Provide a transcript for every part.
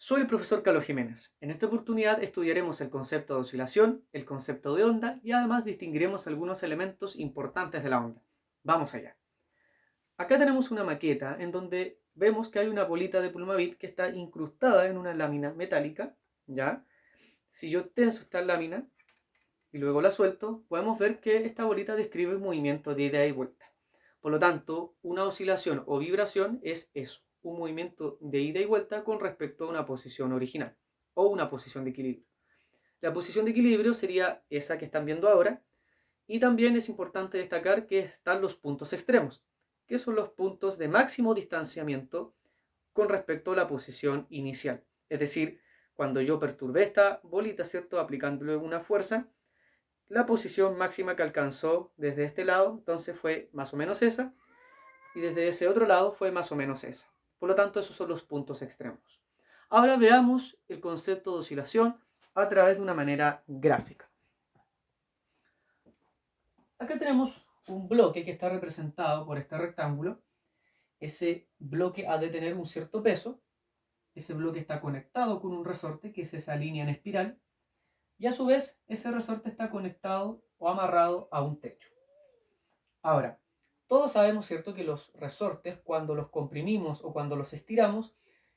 Soy el profesor Carlos Jiménez. En esta oportunidad estudiaremos el concepto de oscilación, el concepto de onda y además distinguiremos algunos elementos importantes de la onda. Vamos allá. Acá tenemos una maqueta en donde vemos que hay una bolita de Pulmavit que está incrustada en una lámina metálica, ¿ya? Si yo tenso esta lámina y luego la suelto, podemos ver que esta bolita describe un movimiento de ida y vuelta. Por lo tanto, una oscilación o vibración es eso, un movimiento de ida y vuelta con respecto a una posición original o una posición de equilibrio. La posición de equilibrio sería esa que están viendo ahora, y también es importante destacar que están los puntos extremos, que son los puntos de máximo distanciamiento con respecto a la posición inicial. Es decir, cuando yo perturbé esta bolita, ¿cierto?, aplicándole una fuerza, la posición máxima que alcanzó desde este lado, entonces fue más o menos esa, y desde ese otro lado fue más o menos esa. Por lo tanto, esos son los puntos extremos. Ahora veamos el concepto de oscilación a través de una manera gráfica. Acá tenemos un bloque que está representado por este rectángulo. Ese bloque ha de tener un cierto peso. Ese bloque está conectado con un resorte, que es esa línea en espiral. Y a su vez, ese resorte está conectado o amarrado a un techo. Ahora, todos sabemos, ¿cierto?, que los resortes, cuando los comprimimos o cuando los estiramos,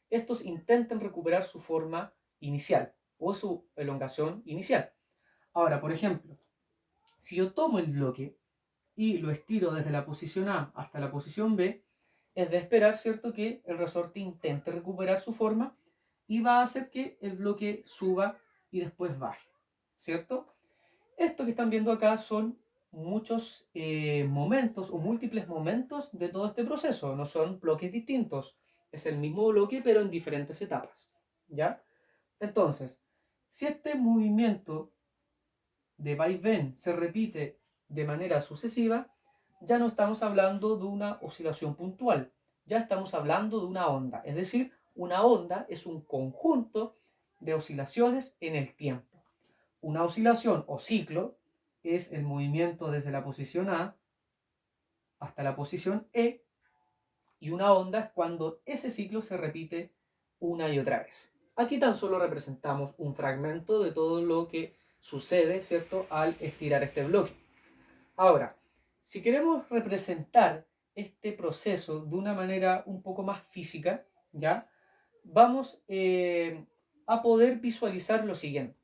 estos intentan recuperar su forma inicial o su elongación inicial. Ahora, por ejemplo, si yo tomo el bloque y lo estiro desde la posición A hasta la posición B, es de esperar, ¿cierto?, que el resorte intente recuperar su forma y va a hacer que el bloque suba y después baje, ¿cierto? Esto que están viendo acá son muchos momentos o múltiples momentos de todo este proceso, no son bloques distintos, es el mismo bloque pero en diferentes etapas, ¿ya? Entonces, si este movimiento de vaivén se repite de manera sucesiva, ya no estamos hablando de una oscilación puntual, ya estamos hablando de una onda, es decir, una onda es un conjunto de oscilaciones en el tiempo. Una oscilación o ciclo es el movimiento desde la posición A hasta la posición E, y una onda es cuando ese ciclo se repite una y otra vez. Aquí tan solo representamos un fragmento de todo lo que sucede, ¿cierto?, al estirar este bloque. Ahora, si queremos representar este proceso de una manera un poco más física, ¿ya?, vamos a poder visualizar lo siguiente.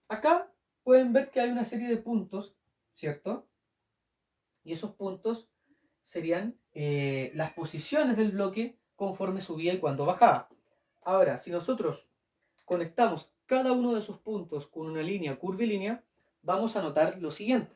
Acá pueden ver que hay una serie de puntos, ¿cierto? Y esos puntos serían las posiciones del bloque conforme subía y cuando bajaba. Ahora, si nosotros conectamos cada uno de esos puntos con una línea curvilínea, vamos a notar lo siguiente.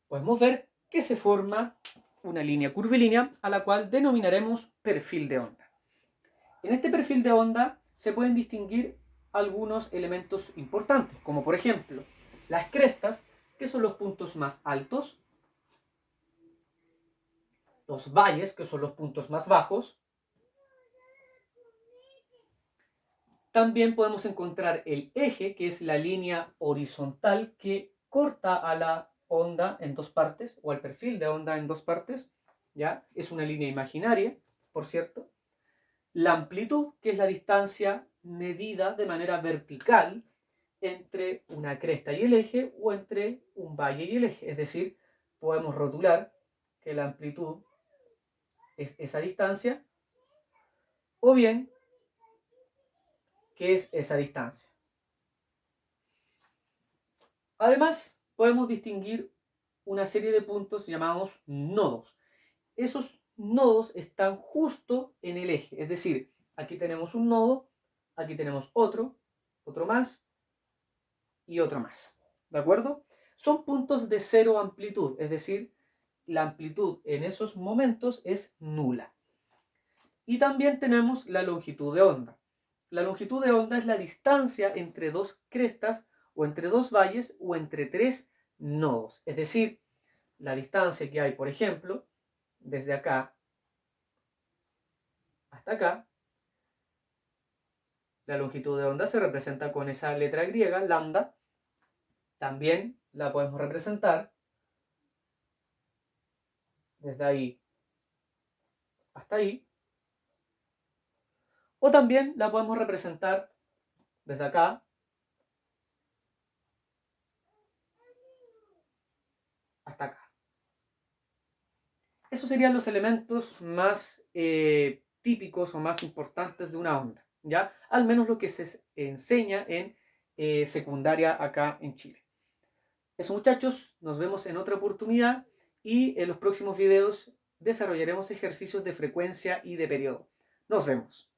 Podemos ver que se forma una línea curvilínea a la cual denominaremos perfil de onda. En este perfil de onda se pueden distinguir algunos elementos importantes, como por ejemplo las crestas, que son los puntos más altos, los valles, que son los puntos más bajos. También podemos encontrar el eje, que es la línea horizontal que corta a la onda en dos partes, o al perfil de onda en dos partes, ¿ya? Es una línea imaginaria, por cierto. La amplitud, que es la distancia medida de manera vertical entre una cresta y el eje, o entre un valle y el eje. Es decir, podemos rotular que la amplitud es esa distancia, o bien que es esa distancia. Además, podemos distinguir una serie de puntos llamados nodos. Esos nodos están justo en el eje, es decir, aquí tenemos un nodo, aquí tenemos otro, otro más y otro más. ¿De acuerdo? Son puntos de cero amplitud, es decir, la amplitud en esos momentos es nula. Y también tenemos la longitud de onda. La longitud de onda es la distancia entre dos crestas o entre dos valles o entre tres nodos. Es decir, la distancia que hay, por ejemplo, desde acá hasta acá, La longitud de onda se representa con esa letra griega, lambda. También la podemos representar desde ahí hasta ahí. O también la podemos representar desde acá hasta acá. Esos serían los elementos más típicos o más importantes de una onda, ¿ya? Al menos lo que se enseña en secundaria acá en Chile. Eso, muchachos, nos vemos en otra oportunidad y en los próximos videos desarrollaremos ejercicios de frecuencia y de periodo. Nos vemos.